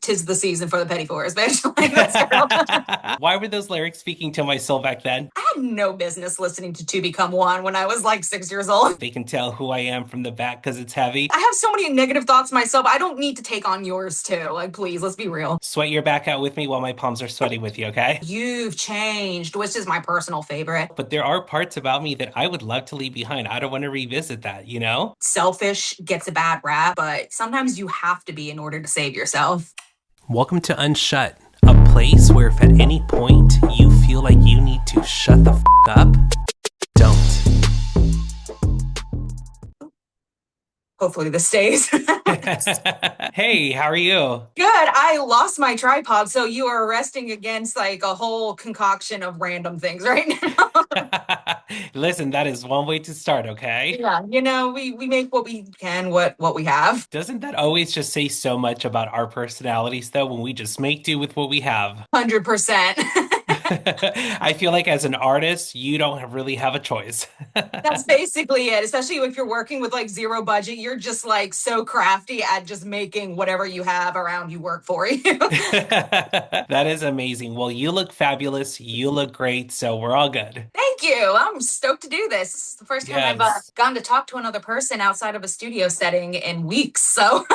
'tis the season for the petty fours, bitch. Like, let's go. Why were those lyrics speaking to my soul back then? I had no business listening to Two Become One when I was like 6 years old. They can tell who I am from the back because it's heavy. I have so many negative thoughts myself. I don't need to take on yours too. Like, please, let's be real. Sweat your back out with me while my palms are sweaty with you, okay? You've changed, which is my personal favorite. But there are parts about me that I would love to leave behind. I don't want to revisit that, you know? Selfish gets a bad rap, but sometimes you have to be in order to save yourself. Welcome to Unshut, a place where if at any point you feel like you need to shut the up, don't. Hopefully this stays. Hey, how are you? Good. I lost my tripod, so you are resting against like a whole concoction of random things right now. Listen, that is one way to start, okay? Yeah, we make what we can, what we have. Doesn't that always just say so much about our personalities, though, when we just make do with what we have? 100%. I feel like as an artist, you don't really have a choice. That's basically it. Especially if you're working with like zero budget, you're just like so crafty at just making whatever you have around you work for you. That is amazing. Well, you look fabulous. You look great. So we're all good. Thank you. I'm stoked to do this. This is the first time I've Yes. gotten to talk to another person outside of a studio setting in weeks. So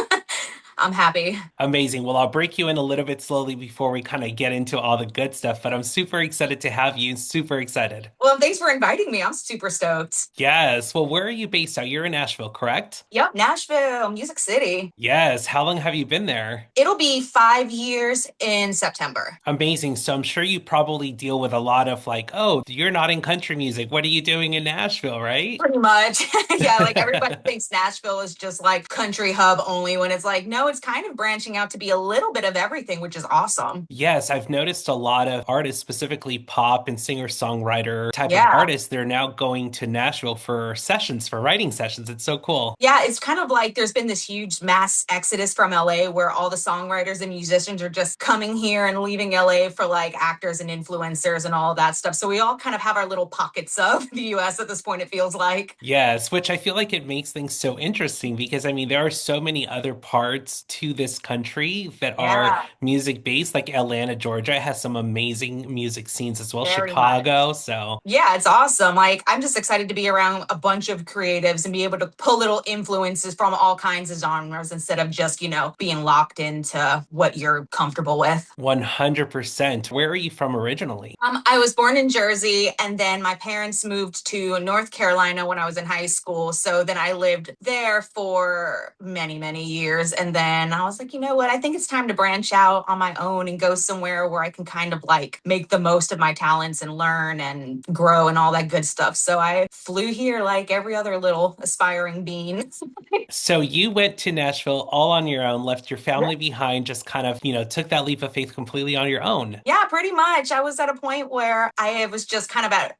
I'm happy. Amazing. Well, I'll break you in a little bit slowly before we kind of get into all the good stuff, but I'm super excited to have you. Super excited. Well, thanks for inviting me. I'm super stoked. Yes. Well, where are you based out? You're in Nashville, correct? Yep, Nashville, Music City. Yes. How long have you been there? It'll be 5 years in September. Amazing. So I'm sure you probably deal with a lot of like, oh, you're not in country music. What are you doing in Nashville, right? Pretty much. Yeah, like everybody thinks Nashville is just like country hub only when it's like, no, it's kind of branching out to be a little bit of everything, which is awesome. Yes, I've noticed a lot of artists, specifically pop and singer-songwriter type of Yeah. artists, they're now going to Nashville for sessions, for writing sessions. It's so cool. Yeah, it's kind of like there's been this huge mass exodus from LA where all the songwriters and musicians are just coming here and leaving LA for like actors and influencers and all that stuff. So we all kind of have our little pockets of the US at this point, it feels like. Yes, which I feel like it makes things so interesting because I mean, there are so many other parts to this country that are Yeah, music based, like Atlanta, Georgia has some amazing music scenes as well, very much. Chicago. So, Yeah, it's awesome. Like, I'm just excited to be around a bunch of creatives and be able to pull little influences from all kinds of genres instead of just, being locked into what you're comfortable with. 100%. Where are you from originally? I was born in Jersey, and then my parents moved to North Carolina when I was in high school. So then I lived there for many, many years. And then I was like, you know what? I think it's time to branch out on my own and go somewhere where I can kind of like make the most of my talents and learn and grow and all that good stuff. So I flew here like every other little aspiring bean. So you went to Nashville all on your own, left your family behind, just kind of, took that leap of faith completely on your own. Yeah, pretty much. I was at a point where I was just kind of at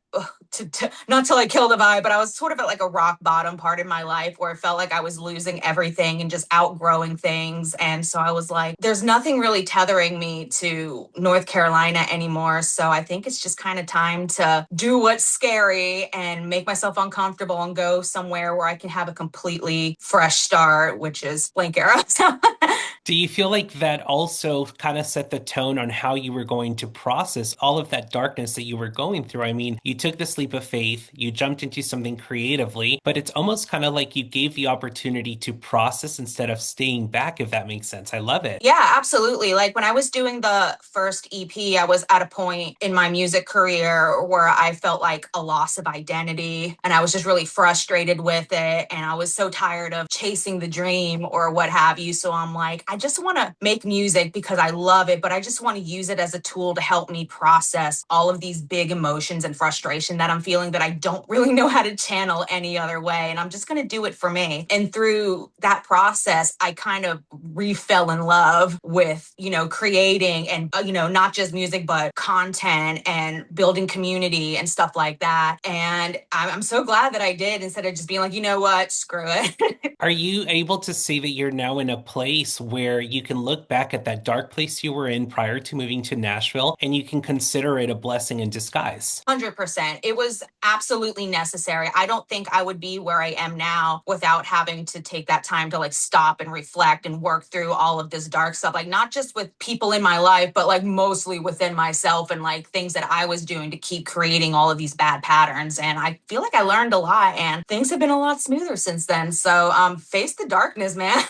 not till I kill the vibe, but I was sort of at like a rock bottom part in my life where it felt like I was losing everything and just outgrowing things. And so I was like, there's nothing really tethering me to North Carolina anymore. So I think it's just kind of time to do what's scary and make myself uncomfortable and go somewhere where I can have a completely fresh start, which is blank era. Do you feel like that also kind of set the tone on how you were going to process all of that darkness that you were going through? I mean, you took this leap of faith, you jumped into something creatively, but it's almost kind of like you gave the opportunity to process instead of staying back, if that makes sense. I love it. Yeah, absolutely. Like when I was doing the first EP, I was at a point in my music career where I felt like a loss of identity and I was just really frustrated with it. And I was so tired of chasing the dream or what have you. So I'm like, I just want to make music because I love it, but I just want to use it as a tool to help me process all of these big emotions and frustration that I'm feeling that I don't really know how to channel any other way. And I'm just going to do it for me. And through that process, I kind of fell in love with, creating and, not just music, but content and building community and stuff like that. And I'm so glad that I did instead of just being like, you know what, screw it. Are you able to see that you're now in a place where where you can look back at that dark place you were in prior to moving to Nashville and you can consider it a blessing in disguise. 100%. It was absolutely necessary. I don't think I would be where I am now without having to take that time to like stop and reflect and work through all of this dark stuff. Like, not just with people in my life, but like mostly within myself and like things that I was doing to keep creating all of these bad patterns. And I feel like I learned a lot and things have been a lot smoother since then. So, face the darkness, man.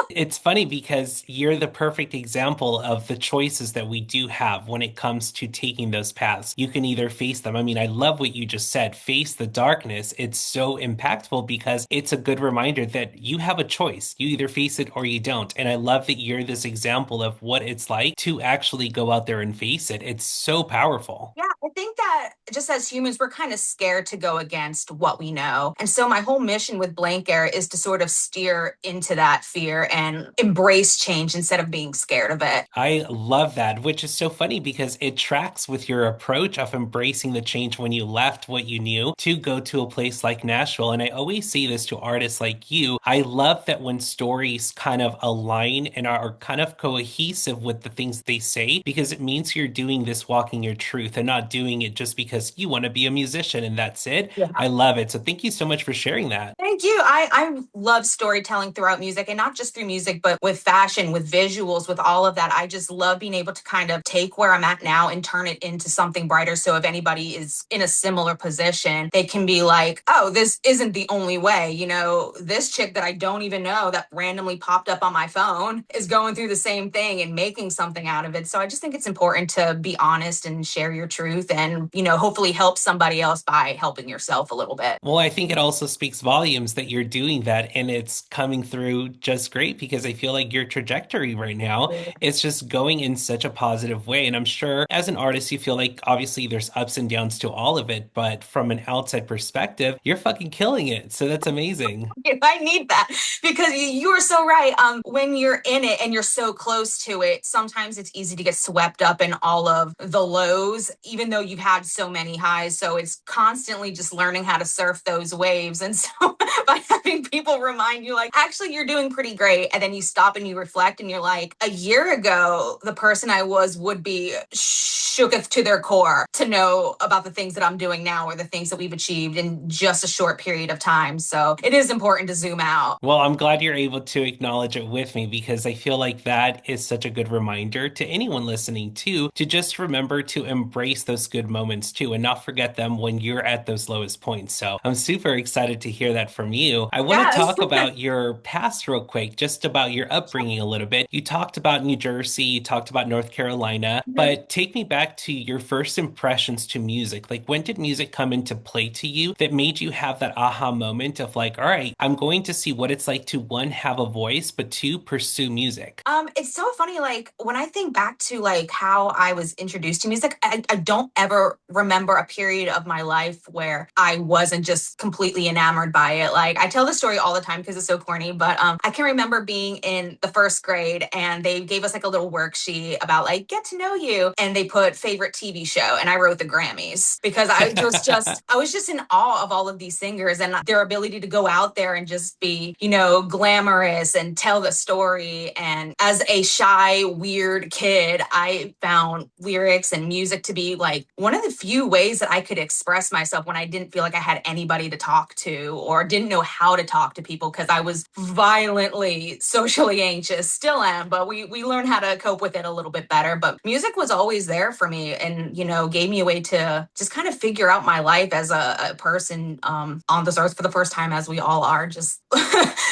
It's funny because you're the perfect example of the choices that we do have when it comes to taking those paths. You can either face them. I mean, I love what you just said, face the darkness. It's so impactful because it's a good reminder that you have a choice. You either face it or you don't. And I love that you're this example of what it's like to actually go out there and face it. It's so powerful. Yeah, I think that just as humans, we're kind of scared to go against what we know. And so my whole mission with Blank Air is to sort of steer into that fear and embrace change instead of being scared of it. I love that, which is so funny because it tracks with your approach of embracing the change when you left what you knew to go to a place like Nashville. And I always say this to artists like you. I love that when stories kind of align and are kind of cohesive with the things they say, because it means you're doing this walking your truth and not doing it just because you want to be a musician and that's it. I love it. So thank you so much for sharing that. Thank you. I love storytelling throughout music and not just through music, but with fashion, with visuals, with all of that. I just love being able to kind of take where I'm at now and turn it into something brighter. So if anybody is in a similar position, they can be like, oh, this isn't the only way. You know, this chick that I don't even know that randomly popped up on my phone is going through the same thing and making something out of it. So I just think it's important to be honest and share your truth and, you know, hopefully help somebody else by helping yourself a little bit. Well, I think it also speaks volumes that you're doing that and it's coming through just great because I feel like your trajectory right now is just going in such a positive way. And I'm sure as an artist, you feel like obviously there's ups and downs to all of it, but from an outside perspective, you're fucking killing it. So that's amazing. I need that because you are so right. When you're in it and you're so close to it, sometimes it's easy to get swept up in all of the lows, even though you've had so many highs. So it's constantly just learning how to surf those waves. And so by having people remind you, like, actually, you're doing pretty great. And then you stop and you reflect and you're like, a year ago, the person I was would be shooketh to their core to know about the things that I'm doing now or the things that we've achieved in just a short period of time. So it is important to zoom out. Well, I'm glad you're able to acknowledge it with me because I feel like that is such a good reminder to anyone listening too, to just remember to embrace those good moments too and not forget them when you're at those lowest points. So I'm super excited to hear that from you. I want to Yes. talk about your past real quick, just about your upbringing a little bit. You talked about New Jersey, you talked about North Carolina, but take me back to your first impressions to music. Like, when did music come into play to you that made you have that aha moment of like, all right, I'm going to see what it's like to one, have a voice, but two, pursue music? It's so funny. Like when I think back to like how I was introduced to music, I don't ever remember a period of my life where I wasn't just completely enamored by it. Like I tell this story all the time because it's so corny, but I can remember being in the first grade and they gave us like a little worksheet about like get to know you, and they put favorite TV show, and I wrote the Grammys because I was just in awe of all of these singers and their ability to go out there and just be, you know, glamorous and tell the story. And as a shy, weird kid, I found lyrics and music to be like one of the few ways that I could express myself when I didn't feel like I had anybody to talk to or didn't know how to talk to people because I was violently socially anxious, still am, but we learned how to cope with it a little bit better. But music was always there for me and, you know, gave me a way to just kind of figure out my life as a person on this earth for the first time, as we all are, just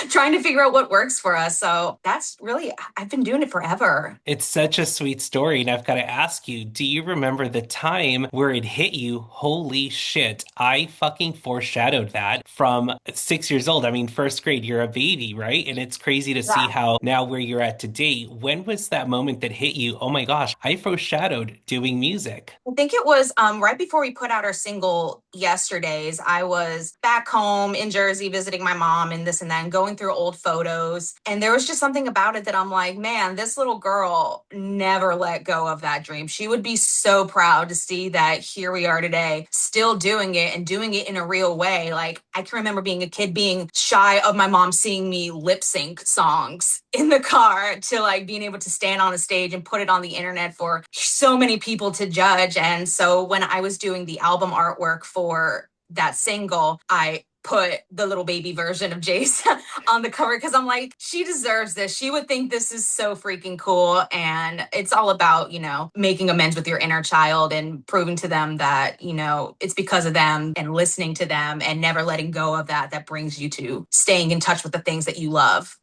trying to figure out what works for us. So that's really, I've been doing it forever. It's such a sweet story. And I've got to ask you, do you remember the time where it hit you? Holy shit. I fucking foreshadowed that from 6 years old. I mean, first grade, you're a baby, right? And it's crazy to see Yeah. how now where you're at today. When was that moment that hit you? Oh my gosh, I foreshadowed doing music. I think it was right before we put out our single Yesterdays. I was back home in Jersey visiting my mom and this and that, and going through old photos. And there was just something about it that I'm like, man, this little girl never let go of that dream. She would be so proud to see that here here we are today, still doing it and doing it in a real way. Like I can remember being a kid being shy of my mom seeing me lip sync songs in the car to like being able to stand on a stage and put it on the internet for so many people to judge. And so when I was doing the album artwork for that single, I put the little baby version of Jaycee on the cover because I'm like, she deserves this. She would think this is so freaking cool. And it's all about, making amends with your inner child and proving to them that, it's because of them and listening to them and never letting go of that brings you to staying in touch with the things that you love.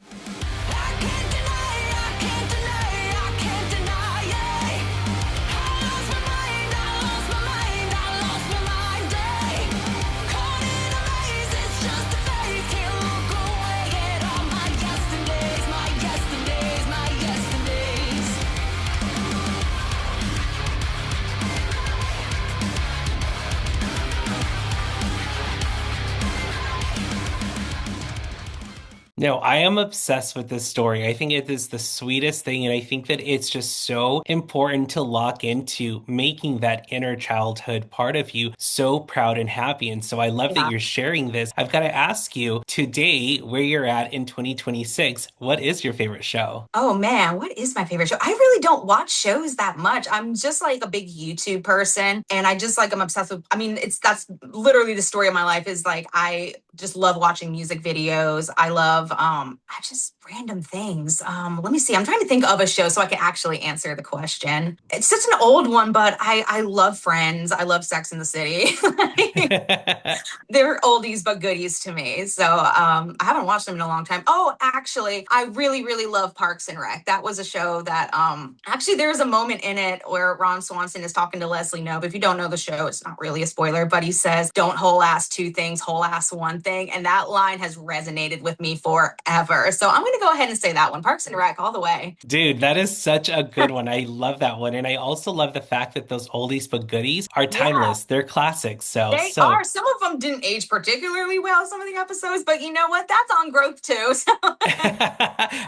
No, I am obsessed with this story. I think it is the sweetest thing, and I think that it's just so important to lock into making that inner childhood part of you so proud and happy. And so I love that Yeah. you're sharing this. I've got to ask you today, where you're at in 2026, what is your favorite show? Oh man, what is my favorite show? I really don't watch shows that much. I'm just like a big YouTube person and I just like I'm obsessed with that's literally the story of my life is like I just love watching music videos. I love I just random things. Let me see. I'm trying to think of a show so I can actually answer the question. It's such an old one, but I love Friends. I love Sex in the City. They're oldies but goodies to me. So I haven't watched them in a long time. Oh, actually, I really, really love Parks and Rec. That was a show that actually there's a moment in it where Ron Swanson is talking to Leslie Knope. If you don't know the show, it's not really a spoiler, but he says, "Don't whole ass two things, whole ass one thing." And that line has resonated with me forever. So I'm gonna go ahead and say that one. Parks and Rec all the way. Dude, that is such a good one. I love that one. And I also love the fact that those oldies but goodies are Yeah. timeless. They're classics. So, They so are. Some of them didn't age particularly well, some of the episodes, but you know what? That's on growth too. So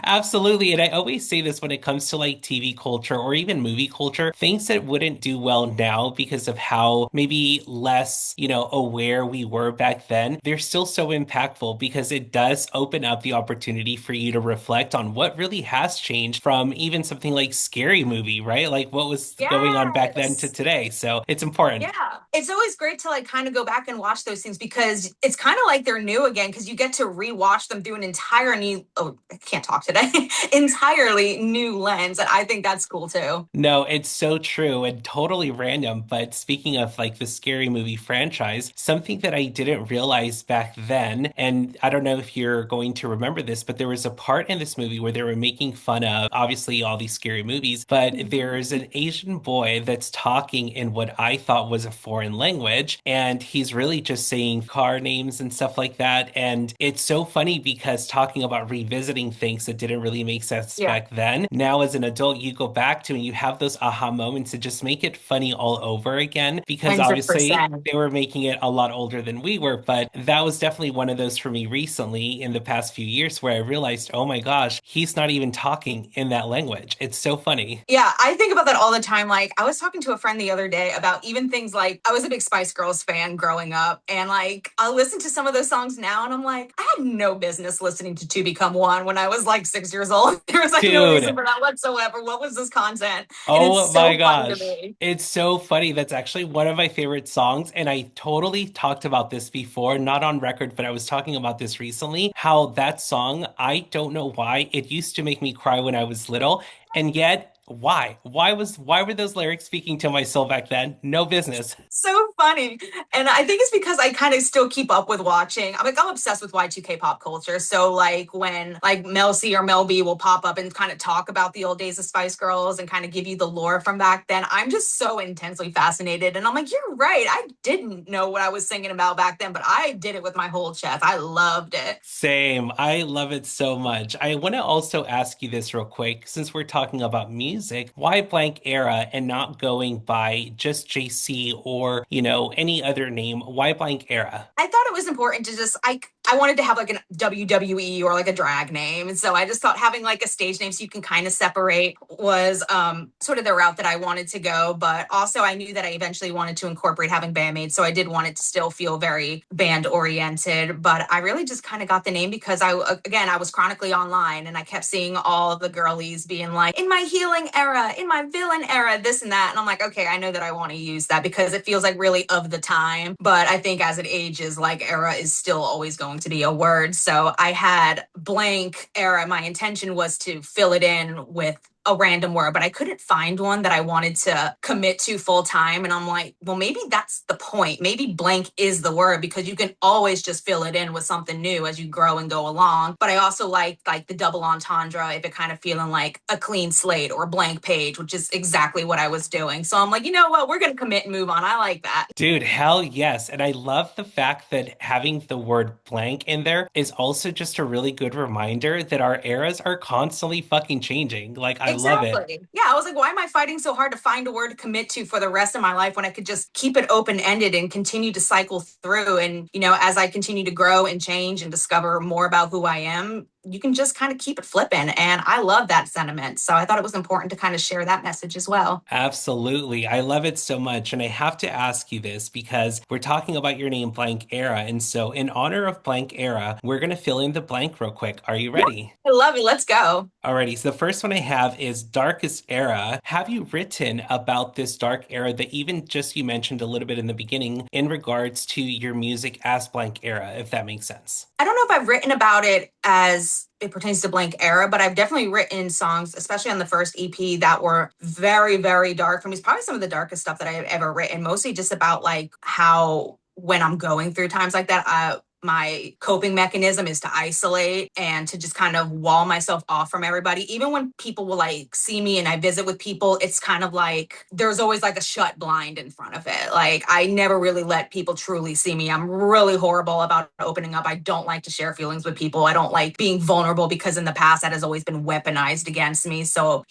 absolutely. And I always say this when it comes to like TV culture or even movie culture, things that wouldn't do well now because of how maybe less, aware we were back then, they're still so impactful because it does open up the opportunity for you to reflect on what really has changed from even something like Scary Movie, right? Like what was going on back then to yes. today. So it's important. Yeah. It's always great to like kind of go back and watch those things because it's kind of like they're new again because you get to rewatch them through an entire new I can't talk today. Entirely new lens. And I think that's cool too. No, it's so true and totally random. But speaking of like the Scary Movie franchise, something that I didn't realize back then, and I don't know if you're going to remember this, but there was a part in this movie where they were making fun of obviously all these scary movies, but there's an Asian boy that's talking in what I thought was a foreign language, and he's really just saying car names and stuff like that. And it's so funny because talking about revisiting things that didn't really make sense Yeah. back then, now as an adult, you go back to and you have those aha moments that just make it funny all over again because obviously 100%. they were making it a lot older than we were. But that was definitely one of those for me recently in the past few years where I realized, oh my gosh, he's not even talking in that language. It's so funny. Yeah, I think about that all the time. Like, I was talking to a friend the other day about even things like I was a big Spice Girls fan growing up, and like I listen to some of those songs now, and I'm like, I had no business listening to Two Become One when I was like 6 years old. There was like no reason Dude, for that whatsoever. What was this content? And it's oh my so funny to gosh. me. It's so funny. That's actually one of my favorite songs. And I totally talked about this before, not on record, but I was talking about this recently. How that song, I don't know why, it used to make me cry when I was little. And yet, why? Why were those lyrics speaking to my soul back then? No business. So funny. And I think it's because I kind of still keep up with watching. I'm obsessed with Y2K pop culture. So like when like Mel C or Mel B will pop up and kind of talk about the old days of Spice Girls and kind of give you the lore from back then, I'm just so intensely fascinated. And I'm like, you're right. I didn't know what I was singing about back then, but I did it with my whole chest. I loved it. Same. I love it so much. I want to also ask you this real quick, since we're talking about music. music, why blank era and not going by just Jaycee or, any other name? Why blank era? I thought it was important to just I wanted to have like a WWE or like a drag name. And so I just thought having like a stage name so you can kind of separate was sort of the route that I wanted to go. But also I knew that I eventually wanted to incorporate having bandmates. So I did want it to still feel very band oriented. But I really just kind of got the name because I was chronically online and I kept seeing all the girlies being like, in my healing era, in my villain era, this and that. And I'm like, okay, I know that I want to use that because it feels like really of the time. But I think as it ages, like era is still always going to be a word. So I had blank era. My intention was to fill it in with a random word, but I couldn't find one that I wanted to commit to full time. And I'm like, well, maybe that's the point. Maybe blank is the word because you can always just fill it in with something new as you grow and go along. But I also like the double entendre if it kind of feeling like a clean slate or a blank page, which is exactly what I was doing. So I'm like, you know what? We're going to commit and move on. I like that. Dude, hell yes. And I love the fact that having the word blank in there is also just a really good reminder that our eras are constantly fucking changing. Like, I love it. Exactly. Yeah, I was like, why am I fighting so hard to find a word to commit to for the rest of my life when I could just keep it open ended and continue to cycle through? And, as I continue to grow and change and discover more about who I am, you can just kind of keep it flipping. And I love that sentiment. So I thought it was important to kind of share that message as well. Absolutely. I love it so much. And I have to ask you this because we're talking about your name, Blank Era. And so, in honor of Blank Era, we're going to fill in the blank real quick. Are you Yeah, ready? I love it. Let's go. Alrighty, so the first one I have is Darkest Era. Have you written about this dark era that even just you mentioned a little bit in the beginning in regards to your music as Blank Era, if that makes sense? I don't know if I've written about it as it pertains to blank era, but I've definitely written songs, especially on the first EP, that were very, very dark for me. It's probably some of the darkest stuff that I've ever written, mostly just about like how when I'm going through times like that, my coping mechanism is to isolate and to just kind of wall myself off from everybody. Even when people will like see me and I visit with people, it's kind of like there's always like a shut blind in front of it. Like I never really let people truly see me. I'm really horrible about opening up. I don't like to share feelings with people. I don't like being vulnerable because in the past that has always been weaponized against me. So,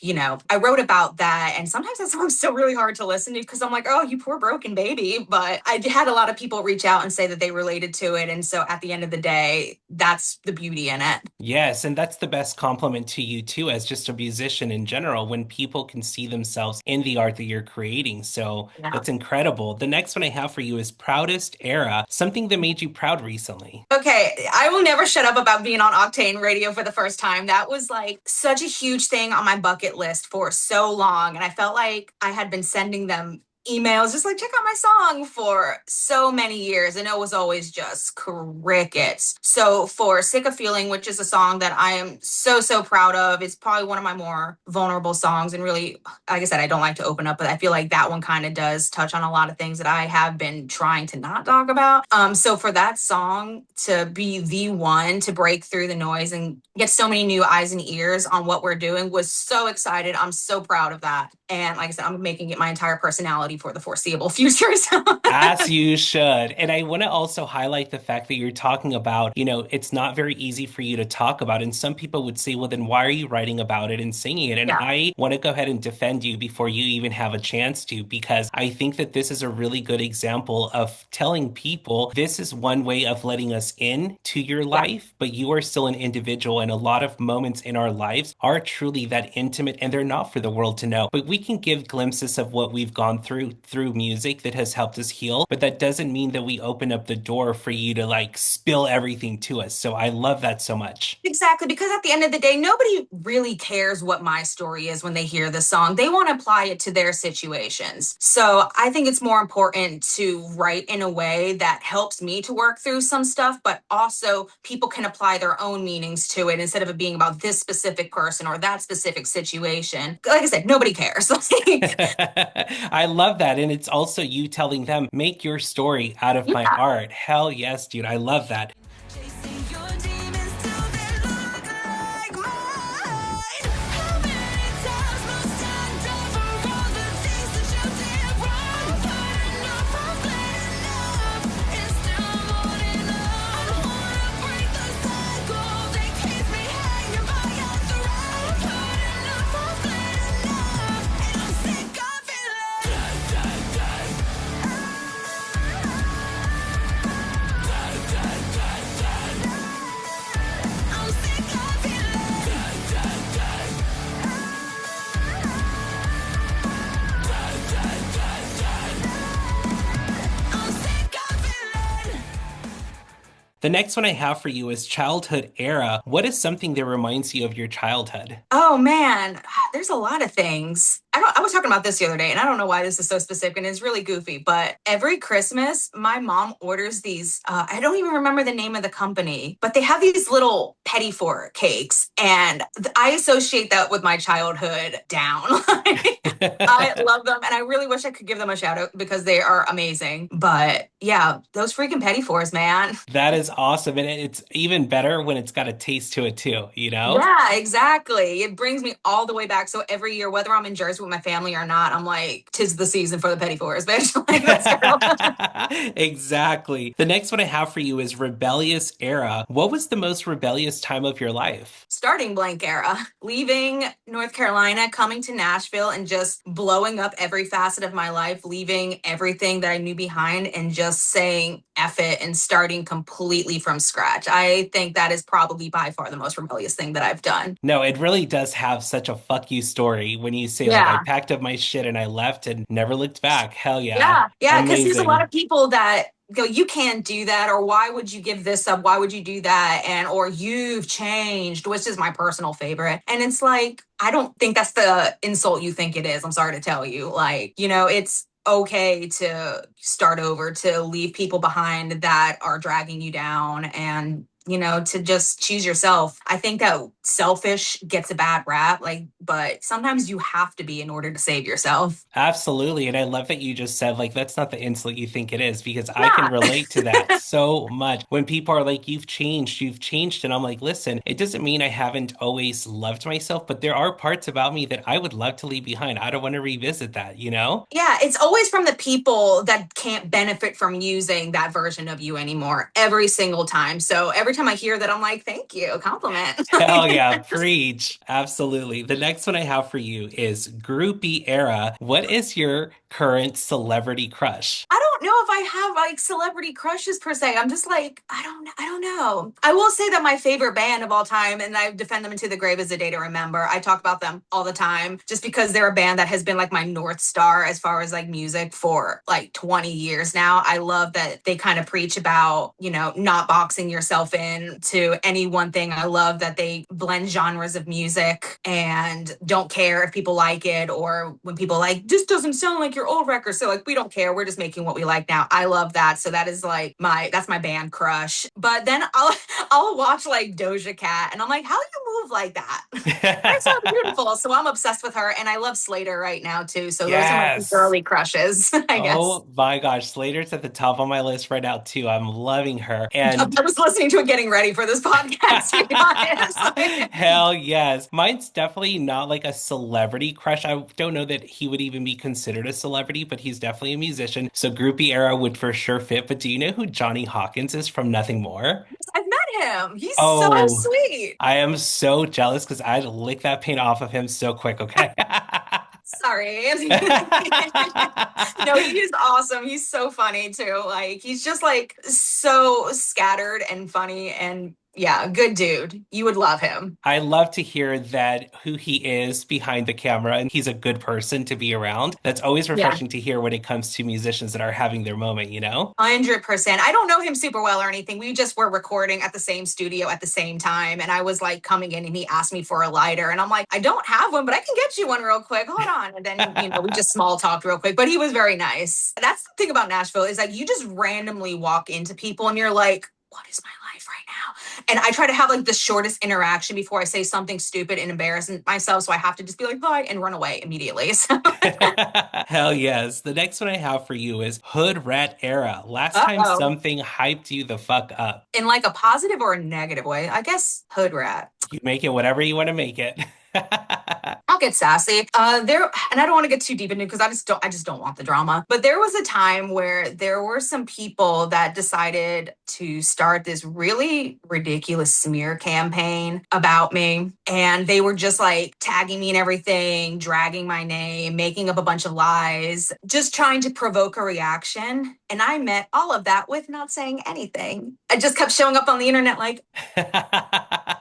I wrote about that. And sometimes that song's still really hard to listen to because I'm like, oh, you poor broken baby. But I had a lot of people reach out and say that they related to it. And so at the end of the day, that's the beauty in it. Yes, and that's the best compliment to you too, as just a musician in general, when people can see themselves in the art that you're creating. So Yeah. that's incredible. The next one I have for you is Proudest Era, something that made you proud recently. Okay, I will never shut up about being on Octane Radio for the first time. That was like such a huge thing on my bucket list for so long. And I felt like I had been sending them emails, just like check out my song for so many years. And it was always just crickets. So for Sick of Feeling, which is a song that I am so, so proud of, it's probably one of my more vulnerable songs. And really, like I said, I don't like to open up, but I feel like that one kind of does touch on a lot of things that I have been trying to not talk about. So for that song to be the one to break through the noise and get so many new eyes and ears on what we're doing was so excited. I'm so proud of that. And like I said, I'm making it my entire personality for the foreseeable future. So As you should. And I want to also highlight the fact that you're talking about, it's not very easy for you to talk about. And some people would say, well, then why are you writing about it and singing it? And yeah, I want to go ahead and defend you before you even have a chance to, because I think that this is a really good example of telling people this is one way of letting us in to your yeah. life, but you are still an individual. And a lot of moments in our lives are truly that intimate and they're not for the world to know. But we can give glimpses of what we've gone through music that has helped us heal, but that doesn't mean that we open up the door for you to like spill everything to us. So I love that so much. Exactly, because at the end of the day, nobody really cares what my story is when they hear the song. They want to apply it to their situations. So I think it's more important to write in a way that helps me to work through some stuff, but also people can apply their own meanings to it instead of it being about this specific person or that specific situation. Like I said, nobody cares. I love that. And it's also you telling them, make your story out of my Yeah. art. Hell yes, dude. I love that. Chasing your demons till they look like mine. How many times must I die for all the things that you did wrong? I've had enough, I've played enough. It's still not enough. I don't wanna break the cycle that keeps me hanging by a thread. I've had enough, I've played enough. The next one I have for you is childhood era. What is something that reminds you of your childhood? Oh man, there's a lot of things. I was talking about this the other day, and I don't know why this is so specific and it's really goofy, but every Christmas, my mom orders these. I don't even remember the name of the company, but they have these little petit four cakes, and I associate that with my childhood down. I love them, and I really wish I could give them a shout out because they are amazing. But yeah, those freaking petit fours, man. That is awesome. And it's even better when it's got a taste to it too, you know? Yeah, exactly. It brings me all the way back. So every year, whether I'm in Jersey with my family or not, I'm like, tis the season for the petit fours, bitch. Like, let's go. Exactly. The next one I have for you is rebellious era. What was the most rebellious time of your life? Starting blank era, leaving North Carolina, coming to Nashville, and just blowing up every facet of my life, leaving everything that I knew behind and just saying F it and starting completely from scratch. I think that is probably by far the most rebellious thing that I've done. No, it really does have such a fuck you story when you say, like, I Yeah. packed up my shit and I left and never looked back. Hell yeah. Yeah. Yeah. Because there's a lot Amazing. of people that go, you can't do that, or why would you give this up? Why would you do that? And, or you've changed, which is my personal favorite. And it's like, I don't think that's the insult you think it is. I'm sorry to tell you. Like, it's okay to start over, to leave people behind that are dragging you down, and to just choose yourself. I think that selfish gets a bad rap, like, but sometimes you have to be in order to save yourself. Absolutely. And I love that you just said, like, that's not the insult you think it is, because I can Yeah. relate to that so much. When people are like, you've changed, you've changed. And I'm like, listen, it doesn't mean I haven't always loved myself, but there are parts about me that I would love to leave behind. I don't want to revisit that, you know? Yeah, it's always from the people that can't benefit from using that version of you anymore every single time. So every time I hear that, I'm like, thank you, compliment. Hell yeah, preach. Absolutely. The next one I have for you is groupie era. What is your current celebrity crush? I don't know if I have like celebrity crushes per se. I'm just like, I don't know. I will say that my favorite band of all time, and I defend them into the grave, is A Day to Remember. I talk about them all the time just because they're a band that has been like my North Star as far as like music for like 20 years now. I love that they kind of preach about, not boxing yourself in to any one thing. I love that they blend genres of music and don't care if people like it, or when people like, this doesn't sound like your old record. So like, we don't care. We're just making what we like now. I love that. So that is like that's my band crush. But then I'll watch like Doja Cat and I'm like, how do you move like that? That's so beautiful. So I'm obsessed with her, and I love Slater right now too. So those are my two Yes. girly crushes, I guess. Oh my gosh, Slater's at the top of my list right now too. I'm loving her. And I was listening to it getting ready for this podcast, to be honest. hell yes. Mine's definitely not like a celebrity crush. I don't know that he would even be considered a celebrity, but he's definitely a musician. So groupie era would for sure fit. But do you know who Johnny Hawkins is from Nothing More? I've met him. He's so Oh, sweet. I am so jealous because I'd lick that paint off of him so quick, okay? Sorry. No, he is awesome. He's so funny too. Like, he's just like so scattered and funny, and yeah, good dude. You would love him. I love to hear that who he is behind the camera and he's a good person to be around. That's always Yeah. refreshing to hear when it comes to musicians that are having their moment, you know? 100%. I don't know him super well or anything. We just were recording at the same studio at the same time. And I was like coming in and he asked me for a lighter. And I'm like, I don't have one, but I can get you one real quick. Hold on. And then, we just small talked real quick, but he was very nice. That's the thing about Nashville, is like you just randomly walk into people and you're like, what is my life right now? And I try to have like the shortest interaction before I say something stupid and embarrass myself. So I have to just be like, hi, and run away immediately. So, Hell yes. The next one I have for you is Hood Rat Era. Last time uh-oh. something hyped you the fuck up. In like a positive or a negative way, I guess hood rat. You make it whatever you want to make it. I'll get sassy. And I don't want to get too deep into it because I just don't want the drama. But there was a time where there were some people that decided to start this really ridiculous smear campaign about me. And they were just like tagging me and everything, dragging my name, making up a bunch of lies, just trying to provoke a reaction. And I met all of that with not saying anything. I just kept showing up on the internet like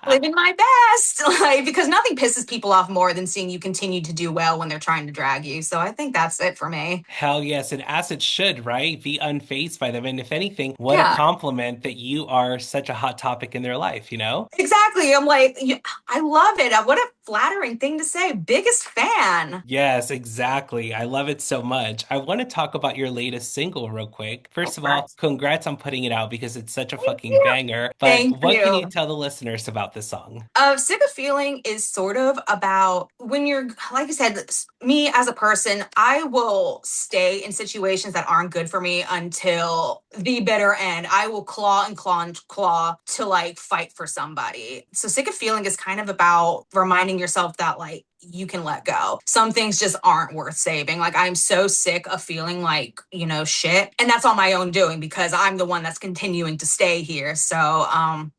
living my best, like, because nothing pisses pisses people off more than seeing you continue to do well when they're trying to drag you. So I think that's it for me. Hell yes, and as it should, right? Be unfazed by them. And if anything, what a Yeah. compliment that you are such a hot topic in their life, you know? Exactly. I'm like, I love it. What a flattering thing to say. Biggest fan. Yes, exactly. I love it so much. I want to talk about your latest single real quick. First of all, Congrats. congrats on putting it out because it's such a Thank fucking you. banger. But Thank what can you you. tell the listeners about this song? Sick of feeling is sort of about when you're, like I said, me as a person, I will stay in situations that aren't good for me until the bitter end. I will claw and claw and claw to like fight for somebody. So sick of feeling is kind of about reminding yourself that like you can let go. Some things just aren't worth saving. Like I'm so sick of feeling like, shit. And that's on my own doing because I'm the one that's continuing to stay here. So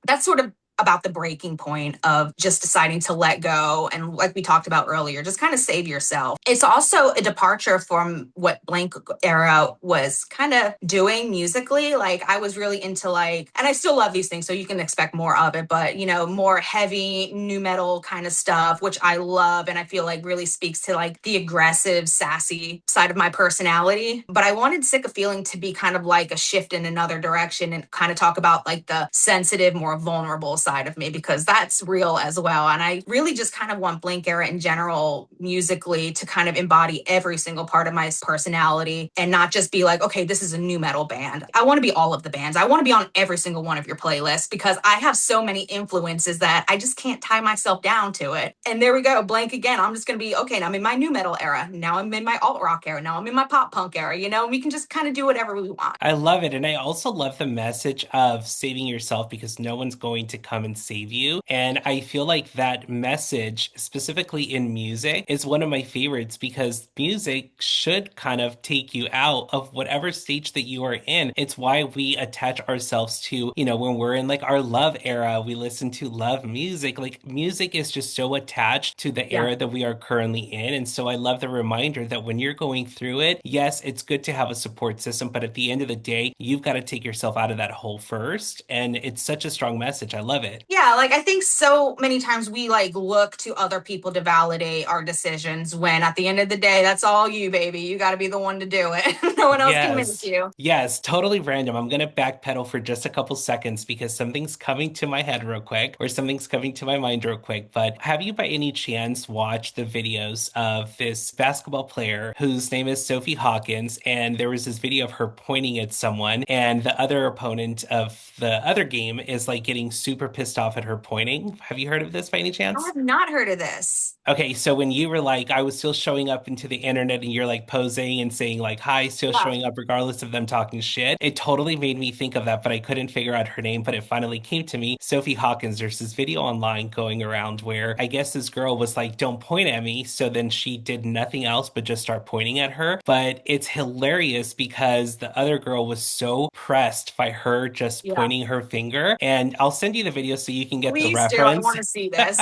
that's sort of about the breaking point of just deciding to let go. And like we talked about earlier, just kind of save yourself. It's also a departure from what Blank era was kind of doing musically. Like I was really into like, and I still love these things, so you can expect more of it, but more heavy new metal kind of stuff, which I love. And I feel like really speaks to like the aggressive, sassy side of my personality. But I wanted Sick of Feeling to be kind of like a shift in another direction and kind of talk about like the sensitive, more vulnerable side of me because that's real as well. And I really just kind of want Blink Era in general musically to kind of embody every single part of my personality and not just be like, okay, this is a new metal band. I want to be all of the bands. I want to be on every single one of your playlists because I have so many influences that I just can't tie myself down to it. And there we go, Blank again. I'm just going to be, okay, now I'm in my new metal era. Now I'm in my alt rock era. Now I'm in my pop punk era. We can just kind of do whatever we want. I love it. And I also love the message of saving yourself because no one's going to come and save you. And I feel like that message, specifically in music, is one of my favorites because music should kind of take you out of whatever stage that you are in. It's why we attach ourselves to, when we're in like our love era, we listen to love music. Like music is just so attached to the Yeah. era that we are currently in. And so I love the reminder that when you're going through it, yes, it's good to have a support system, but at the end of the day, you've got to take yourself out of that hole first. And it's such a strong message. I love it. Yeah, like I think so many times we like look to other people to validate our decisions when at the end of the day, that's all you, baby. You got to be the one to do it. No one else can make Yes. you. Yes, totally random. I'm going to backpedal for just a couple seconds because something's coming to my head real quick, or something's coming to my mind real quick. But have you by any chance watched the videos of this basketball player whose name is Sophie Hawkins? And there was this video of her pointing at someone, and the other opponent of the other game is like getting super pissed off at her pointing. Have you heard of this by any I chance? have not heard of this. Okay, so when you were like, I was still showing up into the internet and you're like posing and saying like, hi, still Yeah. showing up regardless of them talking shit, it totally made me think of that, but I couldn't figure out her name, but it finally came to me. Sophie Hawkins, there's this video online going around where I guess this girl was like, don't point at me. So then she did nothing else but just start pointing at her. But it's hilarious because the other girl was so pressed by her just Yeah. pointing her finger. And I'll send you the video so you can get the Please do. I reference. want to see this.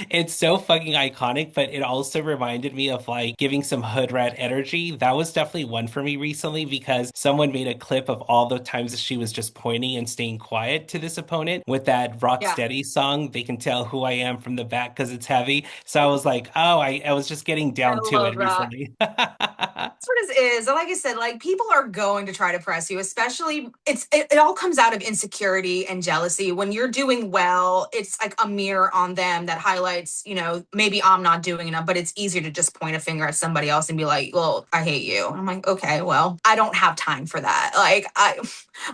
It's so fucking iconic, but it also reminded me of like giving some hood rat energy. That was definitely one for me recently because someone made a clip of all the times that she was just pointing and staying quiet to this opponent with that Rock Yeah. Steady song. They can tell who I am from the back because it's heavy. So I was like, oh, I was just getting I down to love it that. recently. That's what it is. Like I said, like people are going to try to press you, especially it all comes out of insecurity and jealousy. When you're doing well, it's like a mirror on them that highlights, maybe I'm not doing enough, but it's easier to just point a finger at somebody else and be like, well, I hate you. And I'm like, okay, well, I don't have time for that. Like I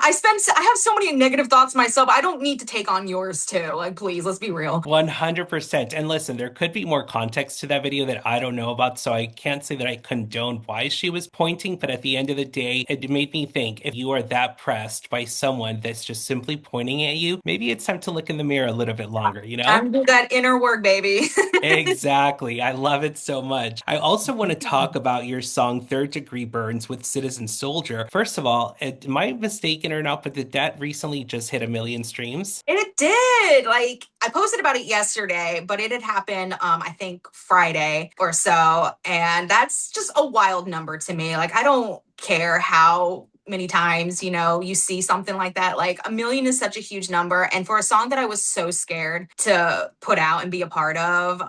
have so many negative thoughts myself. I don't need to take on yours too. Like, please, let's be real. 100%. And listen, there could be more context to that video that I don't know about, so I can't say that I condone why she was pointing, but at the end of the day, it made me think if you are that pressed by someone that's just simply pointing at you, maybe it's time to look in the mirror a little bit longer, you know? Time to do that inner work, baby. Exactly. I love it so much. I also want to talk about your song Third Degree Burns with Citizen Soldier. First of all, am I mistaken or not, but did that recently just hit 1 million streams? It did. Like I posted about it yesterday, but it had happened I think Friday or so, and that's just a wild number to me. Like I don't care how many times, you see something like that. Like a million is such a huge number. And for a song that I was so scared to put out and be a part of,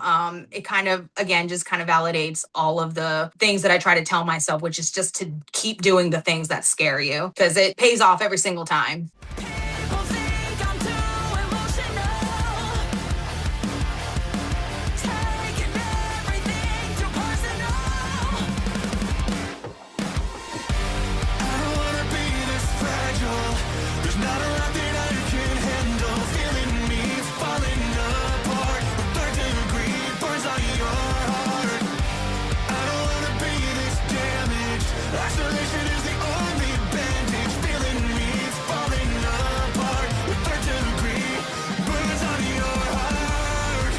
it kind of, again, just kind of validates all of the things that I try to tell myself, which is just to keep doing the things that scare you because it pays off every single time. People think I'm too emotional, taking everything too personal. I don't wanna be this fragile. There's not a lot that I can handle. Feeling me falling apart. Third degree burns on your heart. I don't wanna be this damaged. Isolation is the only bandage. Feeling me falling apart. Third degree burns on your heart.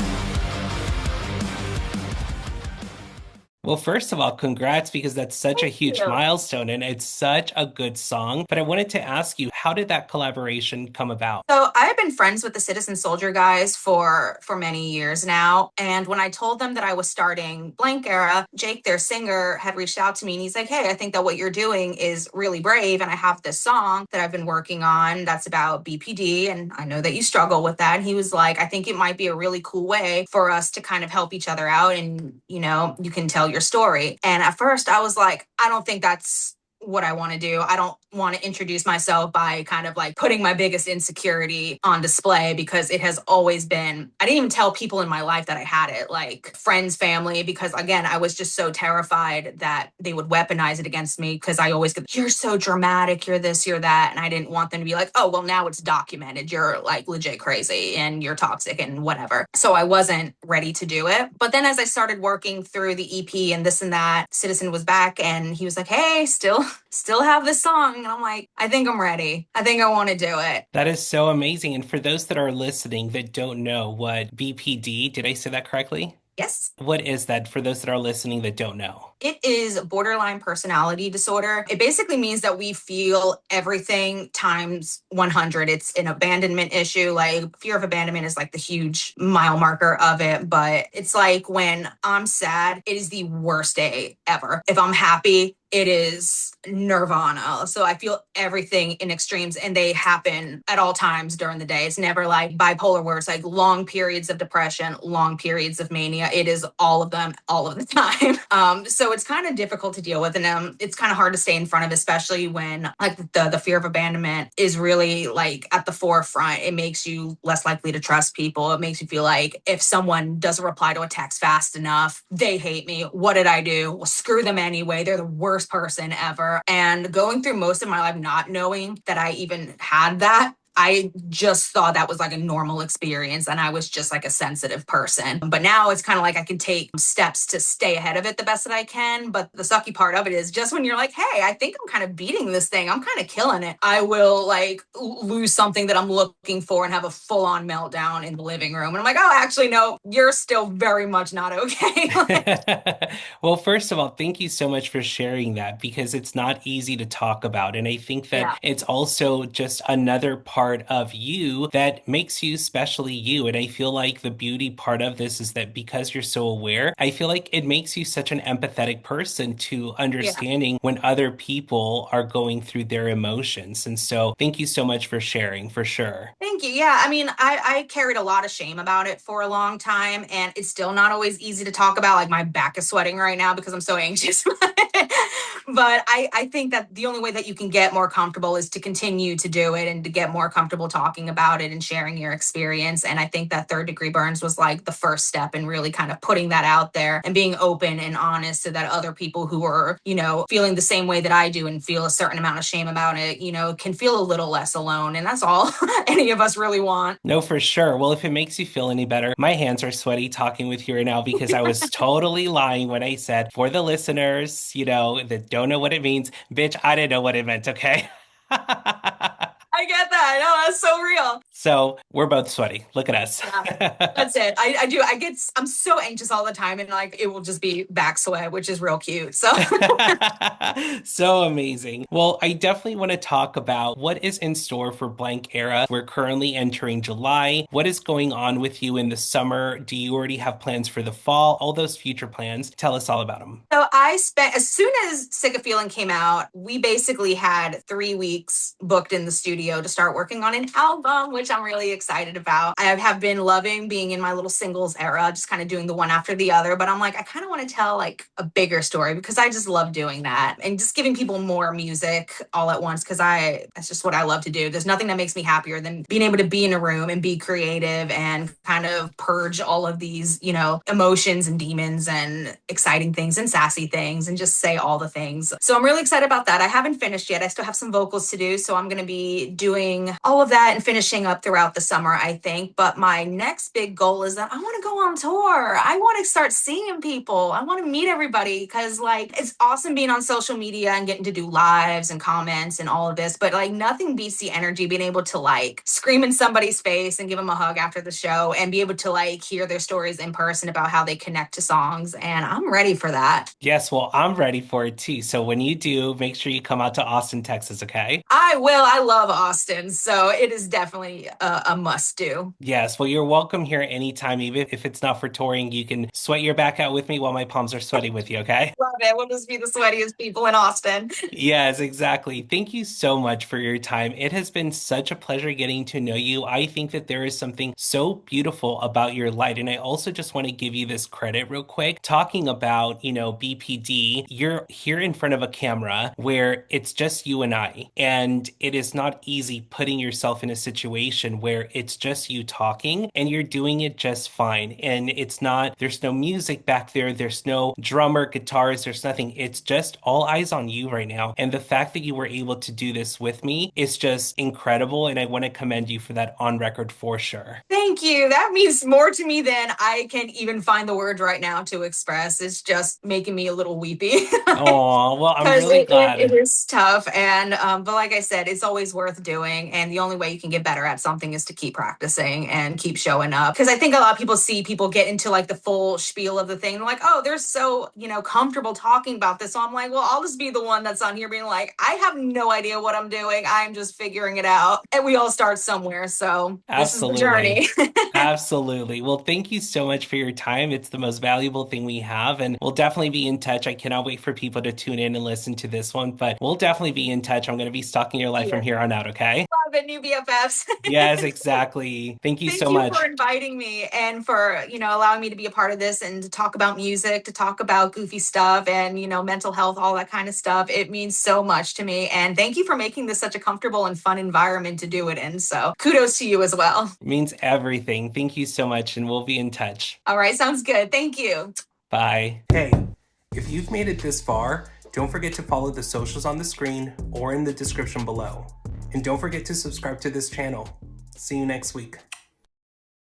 Well, first of all, congrats because that's such a Thank huge you. milestone and it's such a good song. But I wanted to ask you, how did that collaboration come about? So I've been friends with the Citizen Soldier guys for many years now. And when I told them that I was starting Blank Era, Jake, their singer, had reached out to me and he's like, "Hey, I think that what you're doing is really brave. And I have this song that I've been working on that's about BPD. And I know that you struggle with that." And he was like, "I think it might be a really cool way for us to kind of help each other out. And, you can tell your story." And at first I was like, I don't think that's what I want to do. I don't want to introduce myself by kind of like putting my biggest insecurity on display because it has always been, I didn't even tell people in my life that I had it, like friends, family, because again, I was just so terrified that they would weaponize it against me because I always go, "You're so dramatic, you're this, you're that." And I didn't want them to be like, "Oh, well, now it's documented. You're like legit crazy and you're toxic and whatever." So I wasn't ready to do it. But then as I started working through the EP and this and that, Citizen was back and he was like, "Hey, still have this song." And I'm like, I think I'm ready. I think I want to do it. That is so amazing. And for those that are listening that don't know what BPD, did I say that correctly? Yes. What is that for those that are listening that don't know? It is borderline personality disorder. It basically means that we feel everything times 100. It's an abandonment issue. Like fear of abandonment is like the huge mile marker of it. But it's like when I'm sad, it is the worst day ever. If I'm happy, it is nirvana. So I feel everything in extremes and they happen at all times during the day. It's never like bipolar where it's like long periods of depression, long periods of mania. It is all of them all of the time. So it's kind of difficult to deal with. And it's kind of hard to stay in front of, especially when like the fear of abandonment is really like at the forefront. It makes you less likely to trust people. It makes you feel like if someone doesn't reply to a text fast enough, they hate me. What did I do? Well, screw them anyway. They're the worst person ever. And going through most of my life not knowing that I even had that, I just thought that was like a normal experience and I was just like a sensitive person. But now it's kind of like I can take steps to stay ahead of it the best that I can. But the sucky part of it is just when you're like, "Hey, I think I'm kind of beating this thing. I'm kind of killing it." I will like lose something that I'm looking for and have a full on meltdown in the living room. And I'm like, "Oh, actually, no, you're still very much not okay." Well, first of all, thank you so much for sharing that because it's not easy to talk about. And I think that Yeah. it's also just another part of you that makes you specially you. And I feel like the beauty part of this is that because you're so aware, I feel like it makes you such an empathetic person to Yeah. understanding when other people are going through their emotions. And so thank you so much for sharing for sure. Thank you. Yeah. I mean, I carried a lot of shame about it for a long time, and it's still not always easy to talk about. Like, my back is sweating right now because I'm so anxious. But I think that the only way that you can get more comfortable is to continue to do it and to get more comfortable talking about it and sharing your experience. And I think that third degree burns was like the first step in really kind of putting that out there and being open and honest so that other people who are, feeling the same way that I do and feel a certain amount of shame about it, can feel a little less alone. And that's all any of us really want. No, for sure. Well, if it makes you feel any better, my hands are sweaty talking with you right now because I was totally lying when I said, for the listeners, that don't know what it means, bitch, I didn't know what it meant, okay? I get that. No, that's so real. So we're both sweaty. Look at us. Yeah, that's it. I do. I'm so anxious all the time, and like it will just be back sweat, which is real cute. So So amazing. Well, I definitely want to talk about what is in store for Blank Era. We're currently entering July. What is going on with you in the summer? Do you already have plans for the fall? All those future plans. Tell us all about them. So I spent, as soon as Sick of Feeling came out, we basically had 3 weeks booked in the studio to start working on an album, which I'm really excited about. I have been loving being in my little singles era, just kind of doing the one after the other. But I'm like, I kind of want to tell like a bigger story because I just love doing that and just giving people more music all at once because that's just what I love to do. There's nothing that makes me happier than being able to be in a room and be creative and kind of purge all of these, emotions and demons and exciting things and sassy things and just say all the things. So I'm really excited about that. I haven't finished yet. I still have some vocals to do. So I'm going to be doing all of that and finishing up throughout the summer, I think. But my next big goal is that I want to go on tour. I want to start seeing people. I want to meet everybody because like it's awesome being on social media and getting to do lives and comments and all of this. But like nothing beats the energy being able to like scream in somebody's face and give them a hug after the show and be able to like hear their stories in person about how they connect to songs. And I'm ready for that. Yes, well, I'm ready for it too. So when you do, make sure you come out to Austin, Texas, okay? I will. I love Austin. So it is definitely a must do. Yes, well, you're welcome here anytime, even if it's not for touring. You can sweat your back out with me while my palms are sweaty with you, okay? Love it. We'll just be the sweatiest people in Austin. Yes, exactly. Thank you so much for your time. It has been such a pleasure getting to know you. I think that there is something so beautiful about your light. And I also just want to give you this credit real quick. Talking about, BPD, you're here in front of a camera where it's just you and I. And it is not easy putting yourself in a situation where it's just you talking and you're doing it just fine. And there's no music back there. There's no drummer, guitars. There's nothing. It's just all eyes on you right now. And the fact that you were able to do this with me is just incredible. And I want to commend you for that on record for sure. Thank you. That means more to me than I can even find the words right now to express. It's just making me a little weepy. Oh, well, I'm Because really glad. it is tough. And, but like I said, it's always worth doing. And the only way you can get better at something is to keep practicing and keep showing up. Because I think a lot of people see people get into like the full spiel of the thing. They're like, oh, they're so, comfortable talking about this. So I'm like, well, I'll just be the one that's on here being like, I have no idea what I'm doing. I'm just figuring it out. And we all start somewhere. So Absolutely. this is the journey. Absolutely. Well, thank you so much for your time. It's the most valuable thing we have, and we'll definitely be in touch. I cannot wait for people to tune in and listen to this one, but we'll definitely be in touch. I'm going to be stalking your life from here on out, okay? Love it, new BFFs. Yes, exactly. Thank you Thank so you much. for inviting me and for, allowing me to be a part of this and to talk about music, to talk about goofy stuff and, mental health, all that kind of stuff. It means so much to me. And thank you for making this such a comfortable and fun environment to do it in. So kudos to you as well. It means everything. Thank you so much, and we'll be in touch. All right, sounds good. Thank you. Bye. Hey, if you've made it this far, don't forget to follow the socials on the screen or in the description below. And don't forget to subscribe to this channel. See you next week.